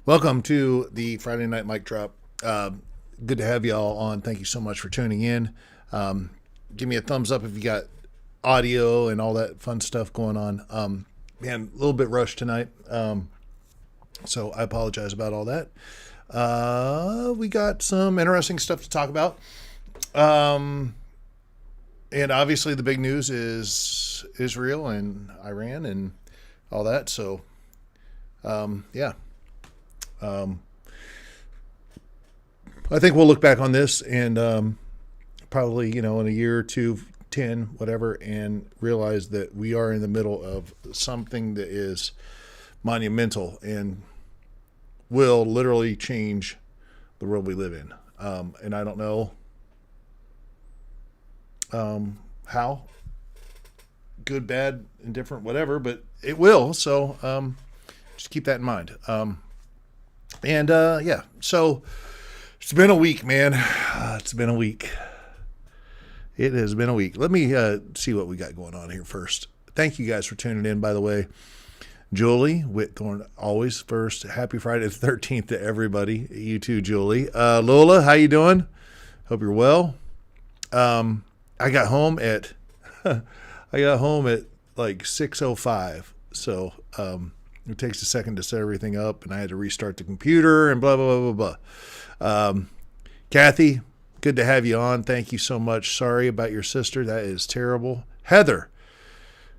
Welcome to the Friday Night Mic Drop. Good to have you all on. Thank you so much for tuning in. Give me a thumbs up if you got audio and all that fun stuff going on. Man, a little bit rushed tonight, so I apologize about all that. We got some interesting stuff to talk about. And obviously the big news is Israel and Iran and all that. So, yeah. I think we'll look back on this and probably, in a year or two, 10, whatever, and realize that we are in the middle of something that is monumental and will literally change the world we live in. And I don't know how, good, bad, indifferent, whatever, but it will. So just keep that in mind. Yeah, so it's been a week, man. It's been a week. It has been a week. Let me see what we got going on here first. Thank you guys for tuning in, by the way. Julie Whitthorne, always first. Happy Friday the 13th to everybody. You too, Julie. Lola, how you doing? Hope you're well. I got home at like 6:05. So it takes a second to set everything up, and I had to restart the computer and blah, blah, blah, blah, blah. Kathy, good to have you on. Thank you so much. Sorry about your sister. That is terrible. Heather,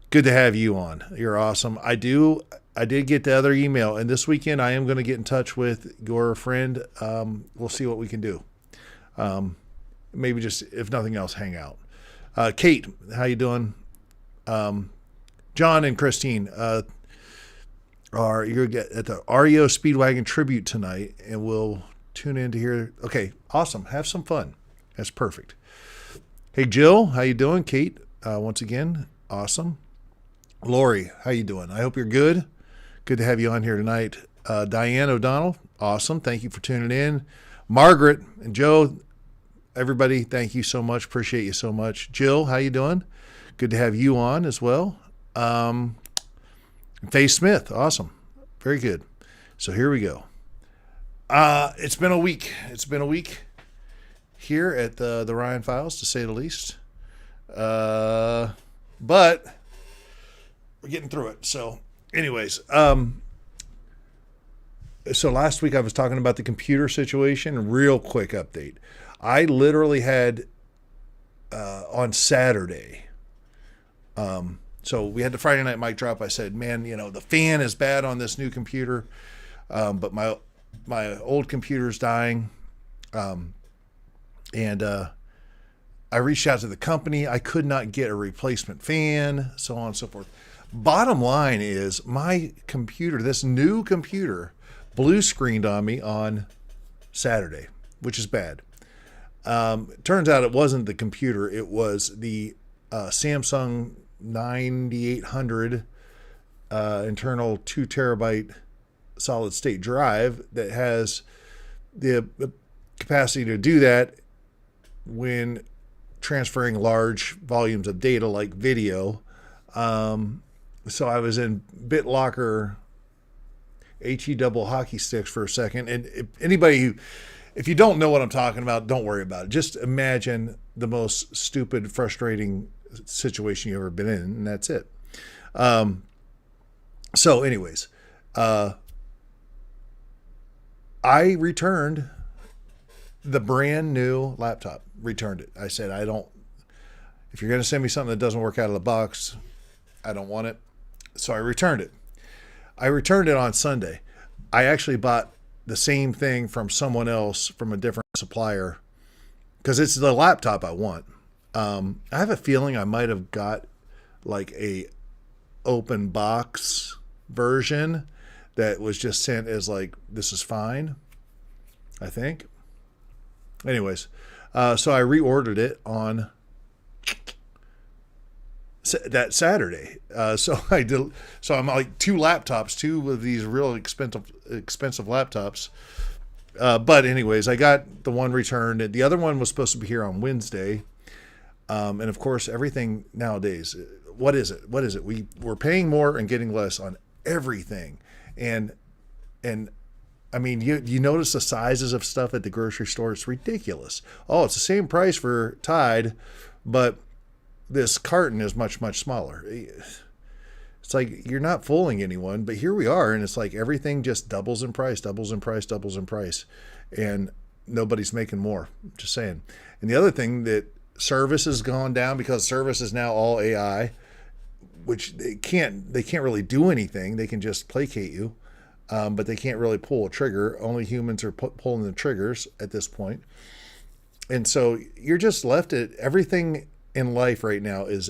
good to have you on. You're awesome. I did get the other email, and this weekend I am going to get in touch with your friend. We'll see what we can do. Maybe just, if nothing else, hang out. Kate, how you doing? John and Christine, you're at the REO Speedwagon tribute tonight, and we'll tune in to hear. Okay, awesome. Have some fun. That's perfect. Hey, Jill, how you doing? Kate, once again, awesome. Lori, how you doing? I hope you're good. Good to have you on here tonight. Diane O'Donnell, awesome. Thank you for tuning in. Margaret and Joe, everybody, thank you so much. Appreciate you so much. Jill, how you doing? Good to have you on as well. Faye Smith, awesome. Very good. So here we go. It's been a week. It's been a week here at the Ryan Files, to say the least. But we're getting through it. So anyways, so last week I was talking about the computer situation. Real quick update. I literally had on Saturday, so we had the Friday night mic drop. I said, man, the fan is bad on this new computer, but my old computer's dying. And I reached out to the company. I could not get a replacement fan, so on and so forth. Bottom line is my computer, this new computer, blue screened on me on Saturday, which is bad. Turns out it wasn't the computer. It was the Samsung 9800 internal 2 terabyte solid state drive that has the capacity to do that when transferring large volumes of data like video. So I was in BitLocker HE double hockey sticks for a second. And if you don't know what I'm talking about, don't worry about it. Just imagine the most stupid, frustrating situation you've ever been in, and that's it. So anyways, I returned the brand new laptop. Returned it. I said, if you're going to send me something that doesn't work out of the box, I don't want it. So I returned it. I returned it on Sunday. I actually bought the same thing from someone else, from a different supplier, because it's the laptop I want. I have a feeling I might have got like a open box version that was just sent as like, this is fine, I think. Anyways, so I reordered it on that Saturday. So I did. So I'm like two of these real expensive laptops. But anyways, I got the one returned. The other one was supposed to be here on Wednesday. And of course, everything nowadays, what is it? We're paying more and getting less on everything. And I mean, you notice the sizes of stuff at the grocery store. It's ridiculous. Oh, it's the same price for Tide, but this carton is much, much smaller. It's like you're not fooling anyone, but here we are, and it's like everything just doubles in price, doubles in price, doubles in price, and nobody's making more. Just saying. And the other thing, that service has gone down because service is now all AI, which they can't really do anything. They can just placate you. But they can't really pull a trigger. Only humans are pulling the triggers at this point. And so you're just left at everything in life right now is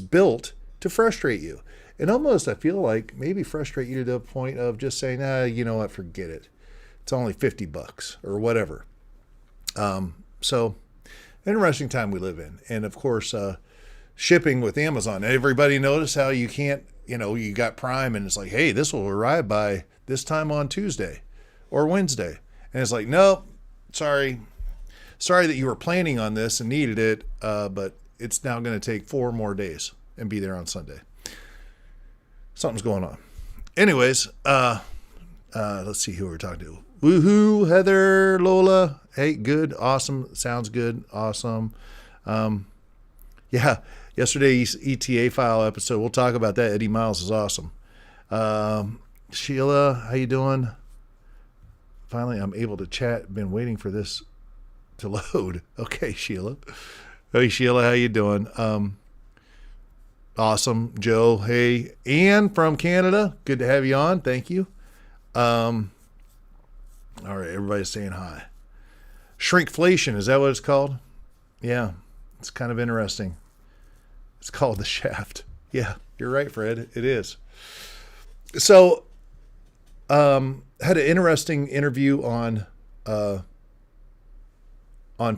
built to frustrate you. And almost I feel like maybe frustrate you to the point of just saying, you know what, forget it. It's only $50 or whatever. So interesting time we live in. And of course, shipping with Amazon. Everybody notice how you can't, you got Prime and it's like, hey, this will arrive by this time on Tuesday or Wednesday. And it's like, nope, sorry that you were planning on this and needed it, but it's now going to take 4 more days and be there on Sunday. Something's going on. Anyways, let's see who we're talking to. Woohoo, Heather, Lola. Hey, good, awesome, sounds good, awesome. Yeah. Yesterday's ETA file episode, we'll talk about that. Eddie Miles is awesome. Sheila, how you doing? Finally, I'm able to chat. Been waiting for this to load. Okay, Sheila. Hey, Sheila, how you doing? Awesome. Joe, hey. Ann from Canada, good to have you on. Thank you. All right, everybody's saying hi. Shrinkflation, is that what it's called? Yeah, it's kind of interesting. It's called The Shaft. Yeah, you're right, Fred. It is. So, had an interesting interview on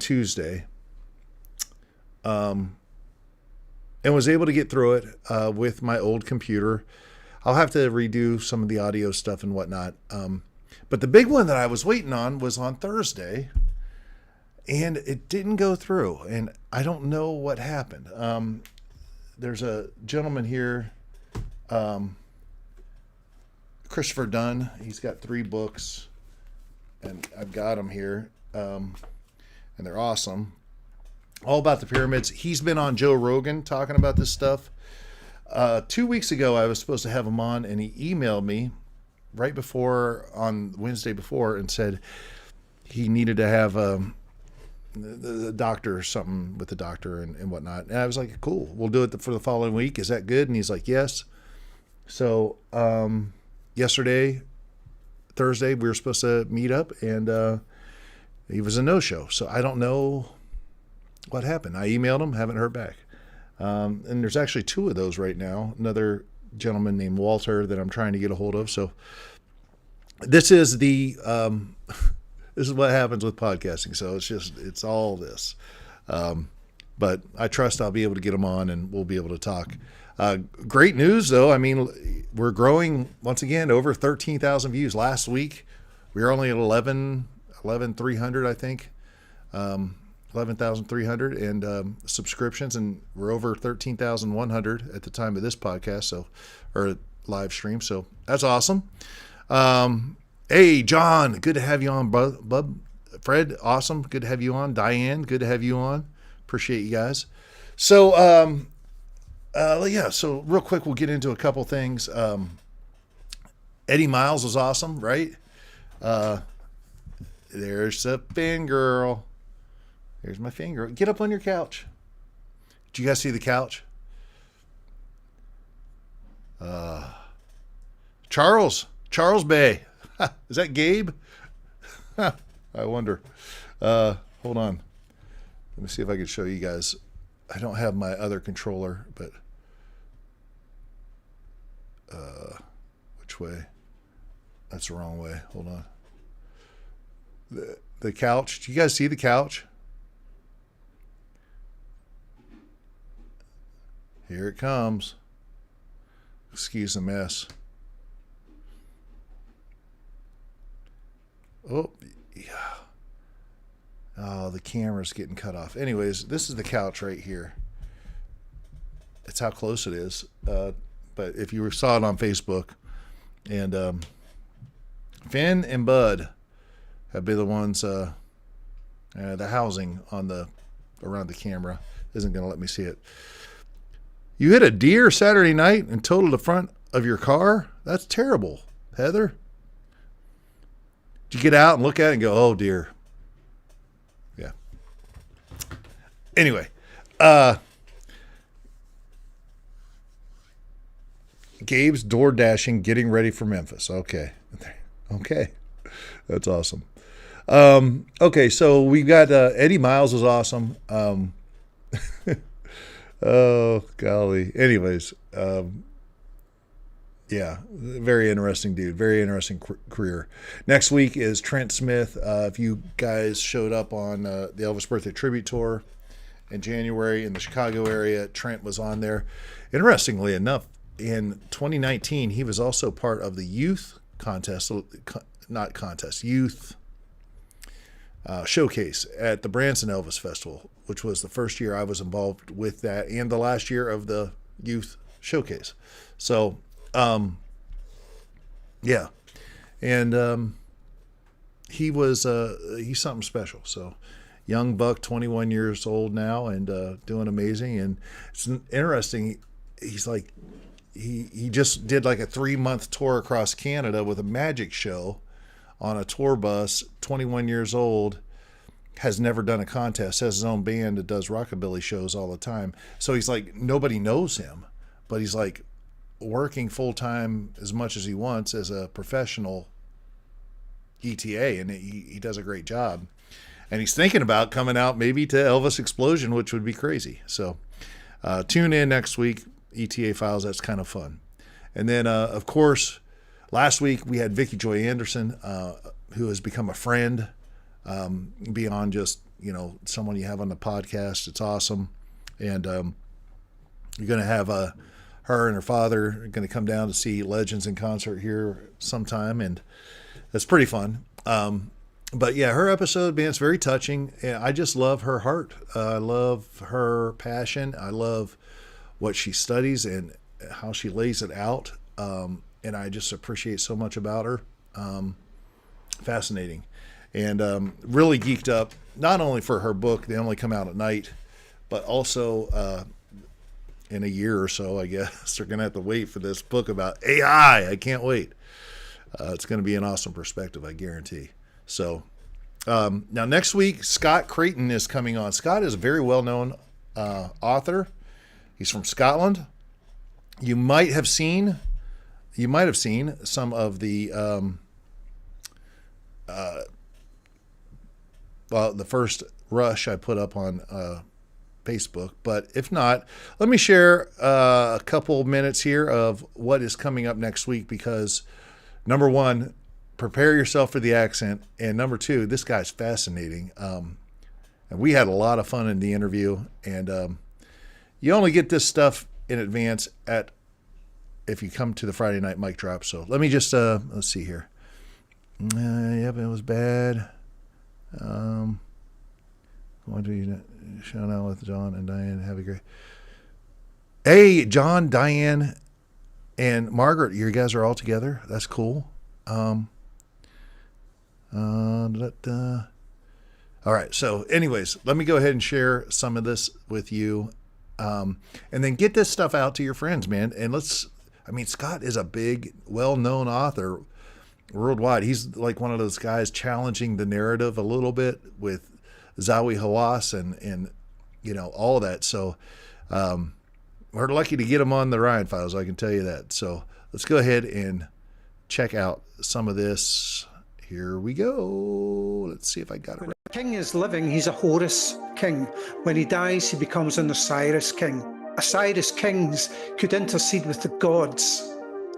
Tuesday, and was able to get through it with my old computer. I'll have to redo some of the audio stuff and whatnot. But the big one that I was waiting on was on Thursday, and it didn't go through, and I don't know what happened. There's a gentleman here, Christopher Dunn. He's got 3 books, and I've got them here, and they're awesome. All about the pyramids. He's been on Joe Rogan talking about this stuff. 2 weeks ago, I was supposed to have him on, and he emailed me right before, on Wednesday before, and said he needed to have the doctor or something with the doctor and whatnot. And I was like, cool, we'll do it for the following week. Is that good? And he's like, yes. So yesterday, Thursday, we were supposed to meet up, and he was a no-show. So I don't know what happened. I emailed him, haven't heard back. And there's actually 2 of those right now. Another gentleman named Walter that I'm trying to get a hold of. So this is the this is what happens with podcasting. So it's all this. But I trust I'll be able to get them on and we'll be able to talk. Great news, though. I mean, we're growing once again, over 13,000 views. Last week, we were only at 11,300, I think. 11,300 and subscriptions, and we're over 13,100 at the time of this podcast, or live stream. So that's awesome. Hey, John, good to have you on, bub. Fred, awesome. Good to have you on. Diane, good to have you on. Appreciate you guys. So, yeah, so real quick, we'll get into a couple things. Eddie Miles was awesome, right? There's the fangirl. Here's my fangirl. Get up on your couch. Did you guys see the couch? Charles Bay. Is that Gabe? I wonder. Hold on. Let me see if I can show you guys. I don't have my other controller, but which way? That's the wrong way. Hold on. The couch. Do you guys see the couch? Here it comes. Excuse the mess. Oh, yeah. Oh, the camera's getting cut off. Anyways, this is the couch right here. It's how close it is. But if you saw it on Facebook, and Finn and Bud have been the ones, the housing on around the camera isn't going to let me see it. You hit a deer Saturday night and totaled the front of your car? That's terrible, Heather. Did you get out and look at it and go, oh, dear? Yeah. Anyway, Gabe's door dashing, getting ready for Memphis. Okay. That's awesome. Okay, so we've got Eddie Miles was awesome. Oh, golly. Anyways, yeah, very interesting dude. Very interesting career. Next week is Trent Smith. If you guys showed up on the Elvis Birthday Tribute Tour in January in the Chicago area, Trent was on there. Interestingly enough, in 2019, he was also part of the youth youth showcase at the Branson Elvis Festival, which was the first year I was involved with that and the last year of the youth showcase. So, yeah. And he's something special. So, young buck, 21 years old now and doing amazing. And it's interesting. He's like, he just did like a 3-month tour across Canada with a magic show on a tour bus, 21 years old, has never done a contest, has his own band that does rockabilly shows all the time. So he's like, nobody knows him, but he's like working full time as much as he wants as a professional ETA, and he does a great job. And he's thinking about coming out maybe to Elvis Explosion, which would be crazy. So tune in next week, ETA Files. That's kind of fun. And then, of course, last week we had Vicki Joy Anderson, who has become a friend beyond just, someone you have on the podcast. It's awesome. And you're going to have her and her father are going to come down to see Legends in concert here sometime, and that's pretty fun. But yeah, her episode, man, it's very touching. And I just love her heart. I love her passion. I love what she studies and how she lays it out. And I just appreciate so much about her. Fascinating. And really geeked up, not only for her book, they only come out at night, but also in a year or so, I guess, they're going to have to wait for this book about AI. I can't wait. It's going to be an awesome perspective, I guarantee. So now next week, Scott Creighton is coming on. Scott is a very well-known author. He's from Scotland. You might have seen some of the the first rush I put up on Facebook, but if not, let me share a couple minutes here of what is coming up next week, because number one, prepare yourself for the accent, and number two, this guy's fascinating. And we had a lot of fun in the interview, and you only get this stuff in advance if you come to the Friday night mic drop. So let me just let's see here. Yep, it was bad. What do you shout out with John and Diane? Have a great. Hey, John, Diane, and Margaret, you guys are all together. That's cool. All right. So, anyways, let me go ahead and share some of this with you, and then get this stuff out to your friends, man. And Scott is a big, well-known author worldwide. He's like one of those guys challenging the narrative a little bit with Zawi Hawass and all that. So we're lucky to get him on the Ryan Files, I can tell you that. So let's go ahead and check out some of this. Here we go. Let's see if I got it right. When a king is living, he's a Horus king. When he dies, he becomes an Osiris king. Osiris kings could intercede with the gods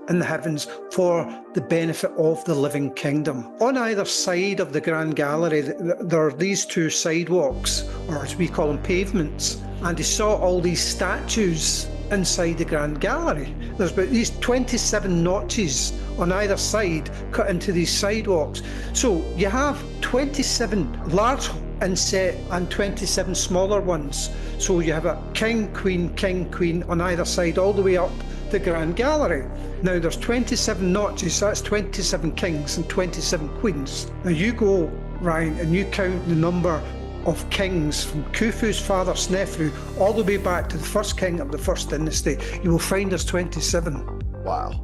in the heavens for the benefit of the living kingdom. On either side of the Grand Gallery, there are these two sidewalks, or as we call them, pavements, and he saw all these statues inside the Grand Gallery. There's about these 27 notches on either side cut into these sidewalks. So you have 27 large inset and 27 smaller ones. So you have a king, queen on either side, all the way up the Grand Gallery. Now there's 27 notches, so that's 27 kings and 27 queens. Now you go, Ryan, and you count the number of kings from Khufu's father Snefu all the way back to the first king of the first dynasty. You will find there's 27. Wow,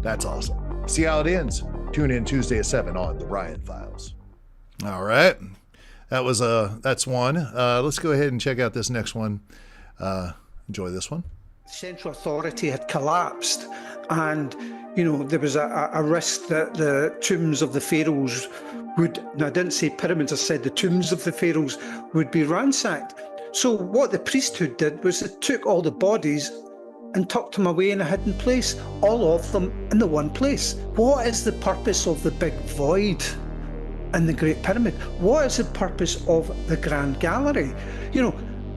that's awesome. See how it ends. Tune in Tuesday at 7 on the Ryan Files. All right, that's one. Let's go ahead and check out this next one. Enjoy this one. Central authority had collapsed, and there was a risk that the tombs of the pharaohs would, now I didn't say pyramids, I said the tombs of the pharaohs would be ransacked. So what the priesthood did was it took all the bodies and tucked them away in a hidden place, all of them in the one place. What is the purpose of the big void in the Great Pyramid? What is the purpose of the Grand Gallery?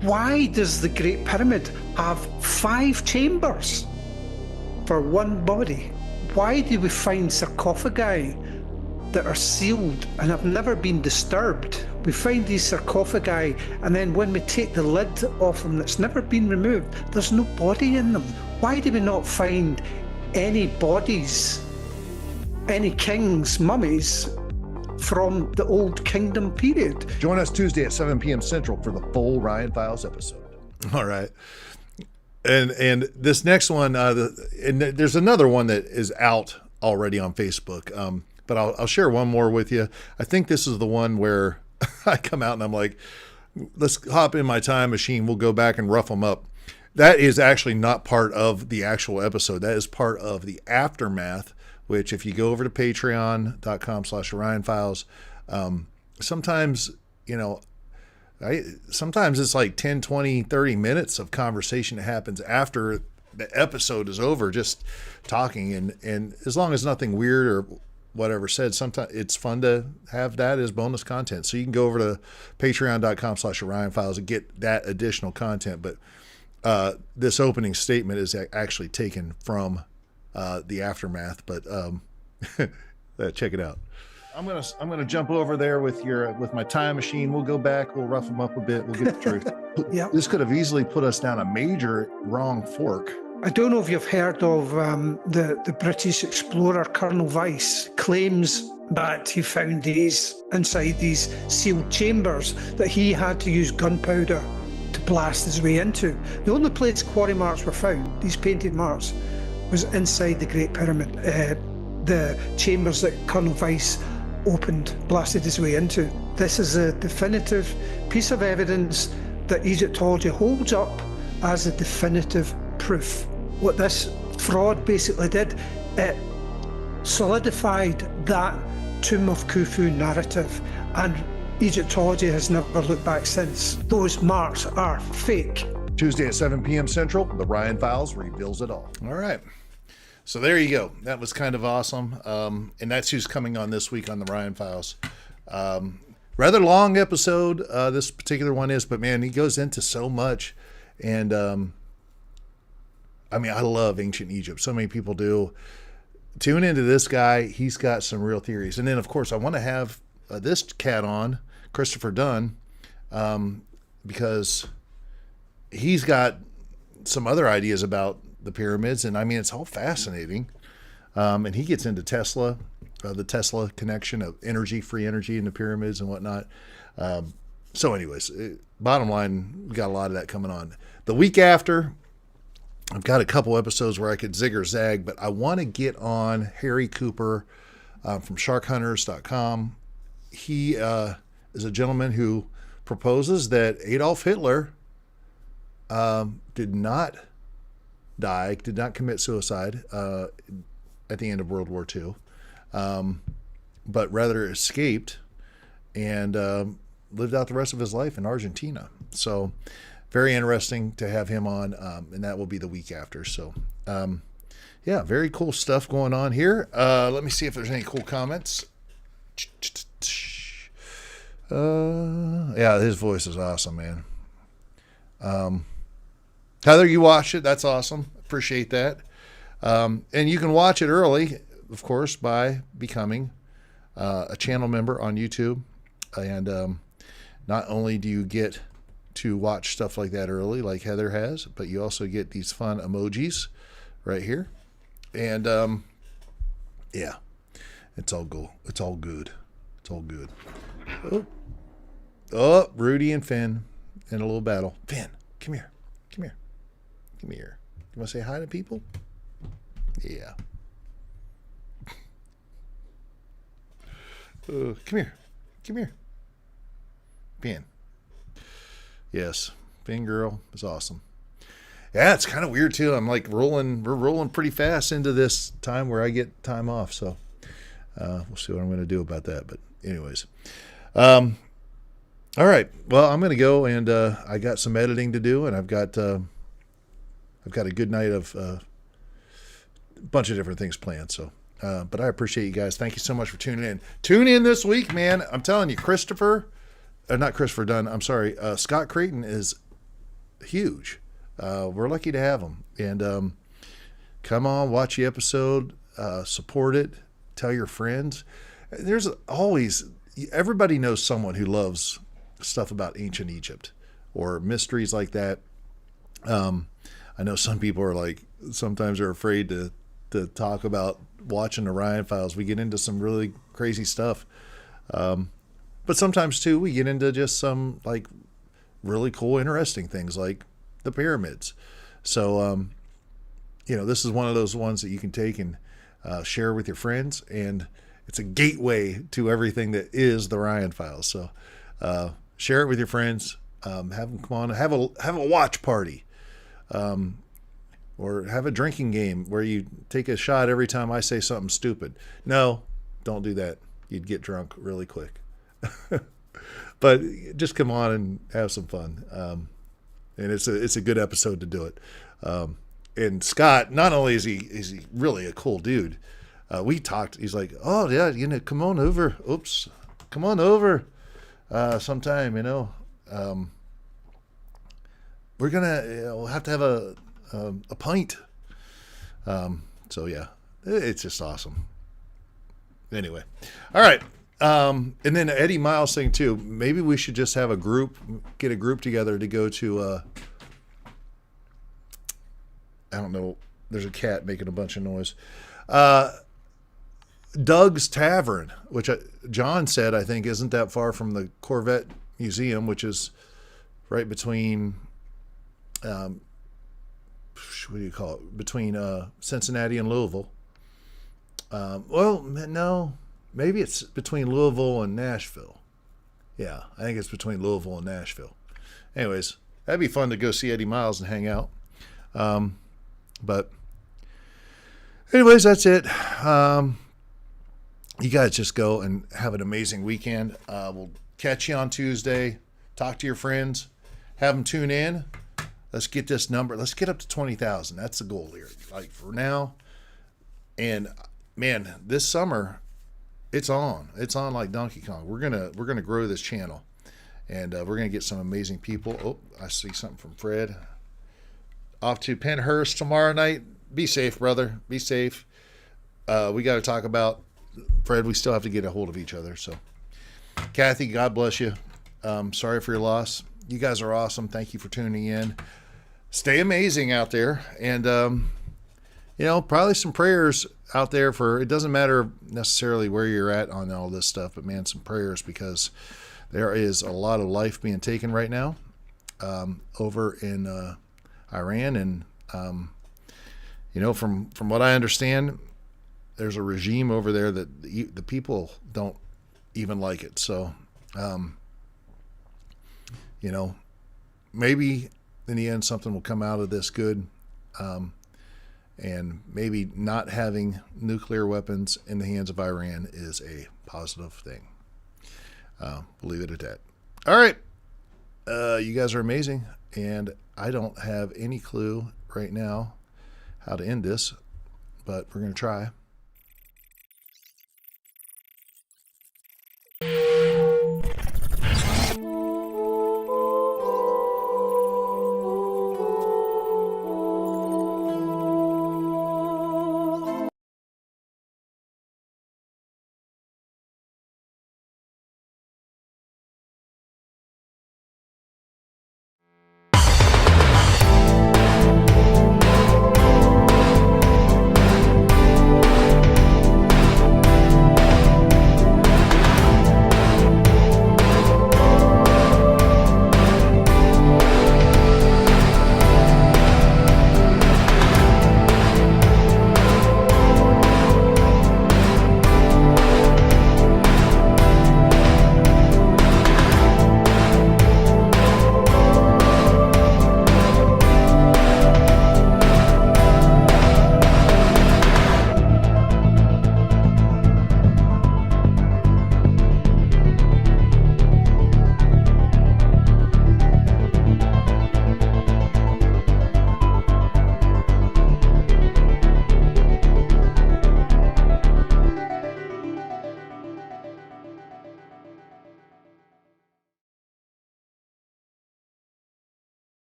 Why does the Great Pyramid have 5 chambers for one body? Why do we find sarcophagi that are sealed and have never been disturbed? We find these sarcophagi, and then when we take the lid off them that's never been removed, there's no body in them. Why do we not find any bodies, any kings' mummies from the Old Kingdom period? Join us Tuesday at 7 p.m. Central for the full Ryan Files episode. All right. And this next one, and there's another one that is out already on Facebook, but I'll share one more with you. I think this is the one where I come out and I'm like, let's hop in my time machine. We'll go back and rough them up. That is actually not part of the actual episode. That is part of the aftermath, which if you go over to patreon.com/Orion Files, sometimes, sometimes it's like 10, 20, 30 minutes of conversation that happens after the episode is over, just talking. And as long as nothing weird or whatever said, sometimes it's fun to have that as bonus content. So you can go over to patreon.com/Orion Files and get that additional content. But this opening statement is actually taken from the aftermath, but check it out. I'm gonna jump over there with my time machine. We'll go back. We'll rough them up a bit. We'll get the truth. Yep. This could have easily put us down a major wrong fork. I don't know if you've heard of the British explorer Colonel Vyse claims that he found these inside these sealed chambers that he had to use gunpowder to blast his way into. The only place quarry marks were found, these painted marks, was inside the Great Pyramid. The chambers that Colonel Vyse blasted his way into. This is a definitive piece of evidence that Egyptology holds up as a definitive proof. What this fraud basically did, it solidified that Tomb of Khufu narrative, and Egyptology has never looked back since. Those marks are fake. Tuesday at 7 p.m. Central, the Ryan Files reveals it all. All right. So there you go. That was kind of awesome. And that's who's coming on this week on the Ryan Files. Rather long episode, this particular one is, but man, he goes into so much. And I love ancient Egypt. So many people do. Tune into this guy. He's got some real theories. And then, of course, I want to have this cat on, Christopher Dunn, because he's got some other ideas about the pyramids. And it's all fascinating. And he gets into Tesla, the Tesla connection of energy, free energy in the pyramids and whatnot. So anyways, bottom line, we got a lot of that coming on. The week after, I've got a couple episodes where I could zig or zag, but I want to get on Harry Cooper from sharkhunters.com. He is a gentleman who proposes that Adolf Hitler did not die, did not commit suicide at the end of World War II, but rather escaped and lived out the rest of his life in Argentina. So very interesting to have him on, and that will be the week after. So, yeah, very cool stuff going on here. Let me see if there's any cool comments. Yeah, his voice is awesome, man. Heather, you watched it. That's awesome. Appreciate that. And you can watch it early, of course, by becoming a channel member on YouTube. And not only do you get to watch stuff like that early, like Heather has, but you also get these fun emojis right here. And yeah, it's all good. It's all good. It's all good. Oh, Rudy and Finn in a little battle. Finn, come here. Come here. Come here. You want to say hi to people? Yeah. Come here. Come here. Finn. Yes. Finn girl is awesome. Yeah, it's kind of weird too. I'm like we're rolling pretty fast into this time where I get time off. So we'll see what I'm going to do about that. But anyways, all right. Well, I'm going to go, and I got some editing to do, and I've got a good night of a bunch of different things planned. So, but I appreciate you guys. Thank you so much for tuning in. Tune in this week, man. I'm telling you, not Christopher Dunn. I'm sorry. Scott Creighton is huge. We're lucky to have him. And come on, watch the episode, support it, tell your friends. There's always, everybody knows someone who loves stuff about ancient Egypt or mysteries like that. I know some people are like, sometimes they're afraid to talk about watching Orion Files. We get into some really crazy stuff. But sometimes too, we get into just some like really cool, interesting things like the pyramids. So, this is one of those ones that you can take and share with your friends, and it's a gateway to everything that is the Orion Files. So, share it with your friends. Have them come on, have a watch party, or have a drinking game where you take a shot every time I say something stupid. No, don't do that. You'd get drunk really quick. But just come on and have some fun. And it's a good episode to do it. And Scott, not only is he really a cool dude, we talked. He's like, oh yeah, come on over. Come on over sometime. We're gonna we'll have to have a pint. So yeah, it's just awesome. Anyway, all right. And then Eddie Miles thing too. Maybe we should just have get a group together to go to, I don't know. There's a cat making a bunch of noise. Doug's Tavern, which John said, I think isn't that far from the Corvette Museum, which is right between, what do you call it? Between, Cincinnati and Louisville. Well, no. Maybe it's between Louisville and Nashville. Yeah, I think it's between Louisville and Nashville. Anyways, that'd be fun to go see Eddie Miles and hang out. But anyways, that's it. You guys just go and have an amazing weekend. We'll catch you on Tuesday. Talk to your friends. Have them tune in. Let's get this number. Let's get up to 20,000. That's the goal here. Like for now. And man, this summer, it's on like Donkey Kong. We're gonna grow this channel, and we're gonna get some amazing people. Oh, I see something from Fred. Off to Pennhurst tomorrow night. Be safe, brother. Be safe. We got to talk about Fred. We still have to get a hold of each other. So, Kathy, God bless you. Sorry for your loss. You guys are awesome. Thank you for tuning in. Stay amazing out there, and probably some prayers out there for, it doesn't matter necessarily where you're at on all this stuff, but man, some prayers, because there is a lot of life being taken right now over in Iran. And, from what I understand, there's a regime over there that the people don't even like it. So, maybe in the end, something will come out of this good. And maybe not having nuclear weapons in the hands of Iran is a positive thing. We'll leave it at that. All right. You guys are amazing. And I don't have any clue right now how to end this, but we're going to try.